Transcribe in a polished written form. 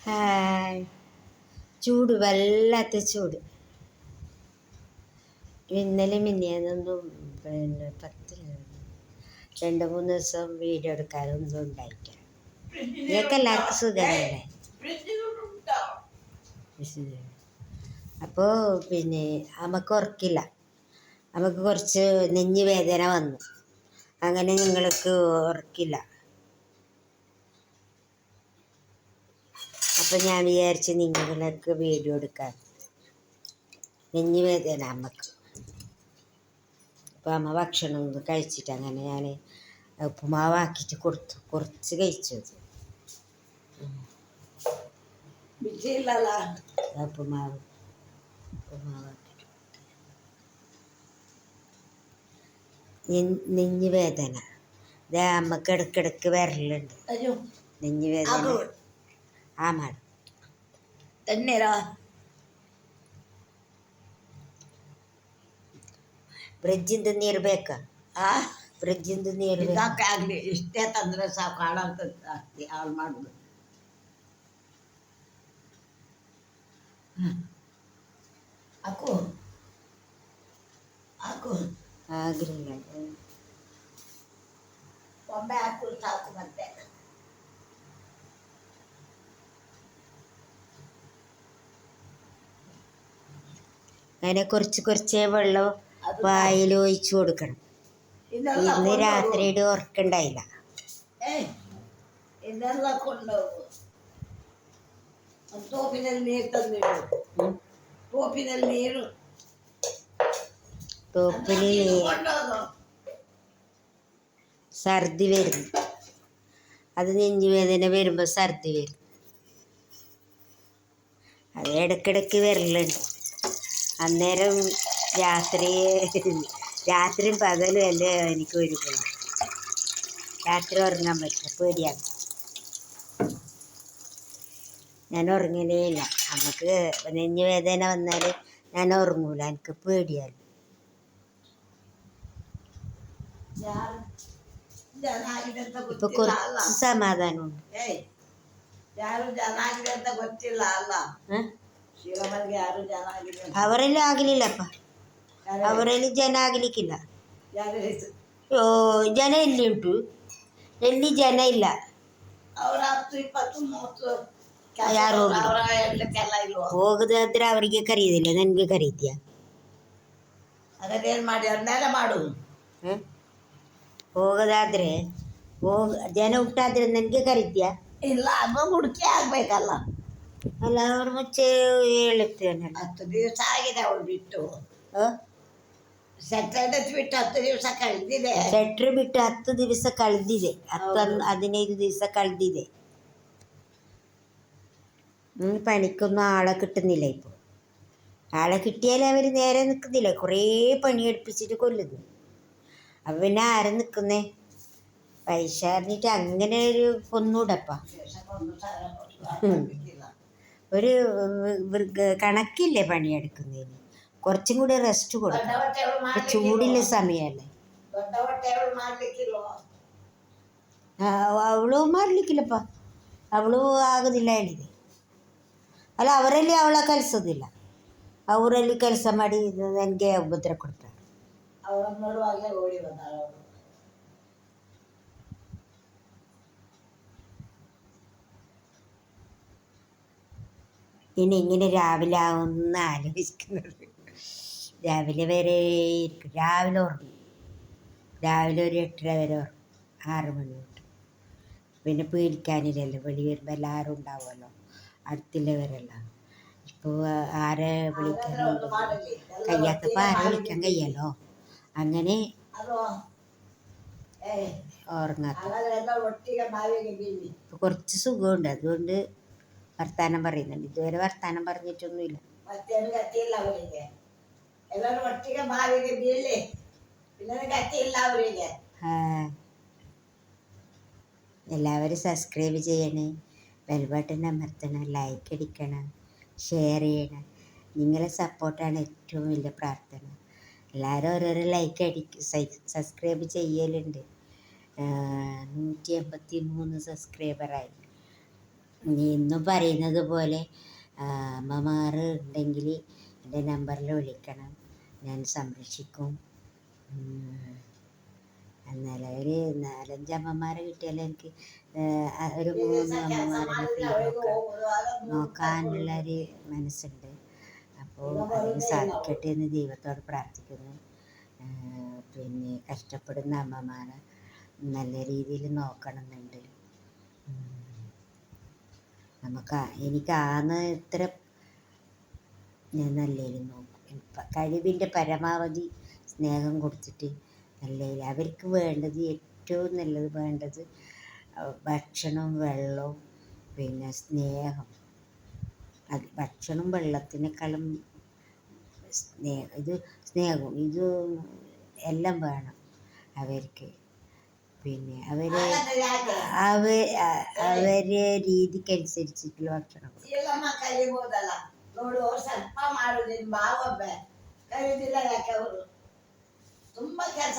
Hi. ചൂട്, വല്ലാത്ത ചൂട്. ഇന്നലെ മിനിയാന്നൊന്നും പിന്നെ 2-3 ദിവസം വീഡിയോ എടുക്കാനൊന്നും ഉണ്ടായിട്ടില്ല. നിങ്ങൾക്ക് എല്ലാവർക്കും സുഖമല്ലേ? അപ്പോൾ പിന്നെ നമുക്ക് ഉറക്കില്ല, നമുക്ക് കുറച്ച് നെഞ്ഞ് വേദന വന്നു. അങ്ങനെ നിങ്ങൾക്ക് ഉറക്കില്ല. അപ്പം ഞാൻ വിചാരിച്ച് നിങ്ങൾക്ക് വീഡിയോ എടുക്കാൻ. നെഞ്ഞ് വേദന അമ്മക്ക്. അപ്പോൾ അമ്മ ഭക്ഷണം ഒന്ന് കഴിച്ചിട്ട് അങ്ങനെ ഞാൻ ഉപ്പുമാവാക്കിയിട്ട് കൊടുത്തു. കുറച്ച് കഴിച്ചു. ഉപ്പുമാവാക്കിയിട്ട് നെഞ്ഞ് വേദന ഇതേ അമ്മക്ക് ഇടയ്ക്കിടയ്ക്ക് വരലുണ്ട്. നെഞ്ഞ് വേദന ആ മാഡം ತಣ್ಣೀರಾ ಫ್ರಿಜ್ಜಿಂದ ನೀರು ಬೇಕಾ? ಫ್ರಿಜ್ಜಿಂದ ನೀರು ಇದಾಗಲಿ ಇಷ್ಟೇ ತಂದರೆ ಸಾಕು ಹಾಳಾಗ್ತ ಜಾಸ್ತಿ ಹಾಳು ಮಾಡೋದು. ಹಾಕು ಹಾಕು ಆಗಲಿಲ್ಲ. ಒಮ್ಮೆ ಹಾಕು ಸಾಕು. ಮತ್ತೆ അങ്ങനെ കുറച്ച് വെള്ളം വായിൽ ഒഴിച്ചു കൊടുക്കണം. ഇന്ന് രാത്രിയുടെ ഉറക്കണ്ടായില്ല. ಇದೆಲ್ಲ ಕೊಂಡೋಗು. ಟೋಪಿನಲ್ಲಿ ನೀರು ತಂದಿಡು. ಟೋಪಿನಲ್ಲಿ ನೀರು ಕೊಂಡೋಗು. ഛർദി വരുന്നു. അത് നെഞ്ചുവേദന വരുമ്പോൾ ഛർദി വരും. അത് ഇടയ്ക്കിടയ്ക്ക് വരലുണ്ട്. അന്നേരം രാത്രിയും പകലും അല്ലേ എനിക്ക് ഒരു പേടി. രാത്രി ഉറങ്ങാൻ പറ്റില്ല, പേടിയാണ്. ഞാൻ ഉറങ്ങലേ ഇല്ല. നമുക്ക് നെഞ്ഞ് വേദന വന്നാൽ ഞാൻ ഉറങ്ങൂല, എനിക്ക് പേടിയാണ്. ഇപ്പൊ കുറച്ച് സമാധാനമുണ്ട്. ಅವರೆಲ್ಲ ಆಗಲಿಲ್ಲಪ್ಪ, ಅವರಲ್ಲಿ ಜನ ಆಗಲಿಕ್ಕಿಲ್ಲ. ಜನ ಎಲ್ಲಿ ಉಂಟು? ಎಲ್ಲಿ ಜನ ಇಲ್ಲ. ಯಾರು ಹೋಗದಾದ್ರೆ ಅವರಿಗೆ ಕರೆಯೋದಿಲ್ಲ, ನನಗೆ ಕರೀತೀಯ? ಮಾಡು. ಹೋಗೋದಾದ್ರೆ ಜನ ಹುಟ್ಟಾದ್ರೆ ನನಗೆ ಕರೀತೀಯ? ಇಲ್ಲ, ಅದು ಹುಡುಕಿ ಆಗ್ಬೇಕಲ್ಲ. ಅಲ್ಲ, ಅವ್ರ ಮುಂಚೆ ಹೇಳುತ್ತೇನೆ. 10 ದಿವಸ ಆಗಿದೆ ಅವಳು ಬಿಟ್ಟು. ಸ್ಯಾಟರ್ಡೆ ಬಿಟ್ಟು 10 ದಿವಸ ಕಳೆದಿದೆ. ಸ್ವೆಟ್ರ್ ಬಿಟ್ಟು 10 ದಿವಸ ಕಳೆದಿದೆ. 15 ദിവಸ കಳೆದಿದೆ. പണിക്കൊന്നും ആളെ കിട്ടുന്നില്ല ഇപ്പോൾ. ആളെ കിട്ടിയാലേ അവർ നേരെ നിൽക്കുന്നില്ല, കുറേ പണിയെടുപ്പിച്ചിട്ട് കൊല്ലുന്നു. അപ്പം പിന്നെ ആരെ നിൽക്കുന്നേ? പൈസ അറിഞ്ഞിട്ട് അങ്ങനെ ഒരു കൊന്നൂടപ്പ. ഒരു കണക്കില്ലേ പണിയെടുക്കുന്നതിന്? കുറച്ചും കൂടി റെസ്റ്റ് കൊടുക്കണം. ചൂടില്ല സമയമല്ലേ. ಅವಳು ಮಾಡಲಿಕ್ಕಿಲ್ಲಪ್ಪ, ಅವಳು ಆಗೋದಿಲ್ಲ ಹೇಳಿದೆ. ಅಲ್ಲ, ಅವರಲ್ಲಿ ಅವಳ ಕಲಿಸೋದಿಲ್ಲ. ಅವರಲ್ಲಿ ಕೆಲಸ ಮಾಡಿ ನನಗೆ ಉಪದ್ರ ಕೊಡ್ತಾರೆ. ഇനി ഇങ്ങനെ രാവിലെ ആവുമെന്ന് ആലോചിക്കുന്നത്. രാവിലെ വരെ ഇരിക്കും. രാവിലെ ഉറങ്ങും. രാവിലെ ഒരു 8:30 വരെ ഉറങ്ങും. 6 മണി തൊട്ട്. പിന്നെ പേടിക്കാനില്ലല്ലോ, വെളി വരുമ്പോൾ എല്ലാവരും ഉണ്ടാവുമല്ലോ, അടുത്തുള്ളവരെല്ലാം. ഇപ്പോൾ ആരെ വിളിക്കാനുണ്ട്, കഴിയാത്തപ്പോൾ ആരെ വിളിക്കാൻ കഴിയാലോ, അങ്ങനെ ഉറങ്ങാത്ത. ഇപ്പോൾ കുറച്ച് സുഖമുണ്ട്, അതുകൊണ്ട് വർത്താനം പറയുന്നുണ്ട്. ഇതുവരെ വർത്താനം പറഞ്ഞിട്ടൊന്നുമില്ല. എല്ലാവരും സബ്സ്ക്രൈബ് ചെയ്യണേ, ബെൽ ബട്ടൺ അമർത്തണം, ലൈക്ക് അടിക്കണം, ഷെയർ ചെയ്യണം. നിങ്ങളെ സപ്പോർട്ടാണ് ഏറ്റവും വലിയ പ്രാർത്ഥന. എല്ലാവരും ഓരോരോ ലൈക്ക് സബ്സ്ക്രൈബ് ചെയ്യലുണ്ട്. 183 സബ്സ്ക്രൈബറായി. ഇനി ഇന്നും പറയുന്നത് പോലെ അമ്മമാർ ഉണ്ടെങ്കിൽ എൻ്റെ നമ്പറിൽ വിളിക്കണം, ഞാൻ സംരക്ഷിക്കും. എന്നാലും ഒരു 4-5 അമ്മമാരെ കിട്ടിയാൽ എനിക്ക് ഒരു 3 അമ്മമാരെ നോക്കാനുള്ളൊരു മനസ്സുണ്ട്. അപ്പോൾ അതിന് സാധിക്കട്ടെ എന്ന് ദൈവത്തോട് പ്രാർത്ഥിക്കുന്നു. പിന്നെ കഷ്ടപ്പെടുന്ന അമ്മമാരെ നല്ല രീതിയിൽ നോക്കണമെന്നുണ്ട്. എനിക്കാന്ന് ഇത്ര ഞാൻ നല്ലതിൽ നോക്കും. കഴിവിൻ്റെ പരമാവധി സ്നേഹം കൊടുത്തിട്ട് നല്ലതിൽ അവർക്ക് വേണ്ടത്, ഏറ്റവും നല്ലത് വേണ്ടത് ഭക്ഷണവും വെള്ളവും, പിന്നെ സ്നേഹം. അത് ഭക്ഷണം വെള്ളത്തിനേക്കാളും സ്നേഹവും ഇത് എല്ലാം വേണം അവർക്ക്. പിന്നെ അവരെ രീതിക്കനുസരിച്ചിട്ടുള്ള ഭക്ഷണം. ತುಂಬ ಕೆಲಸ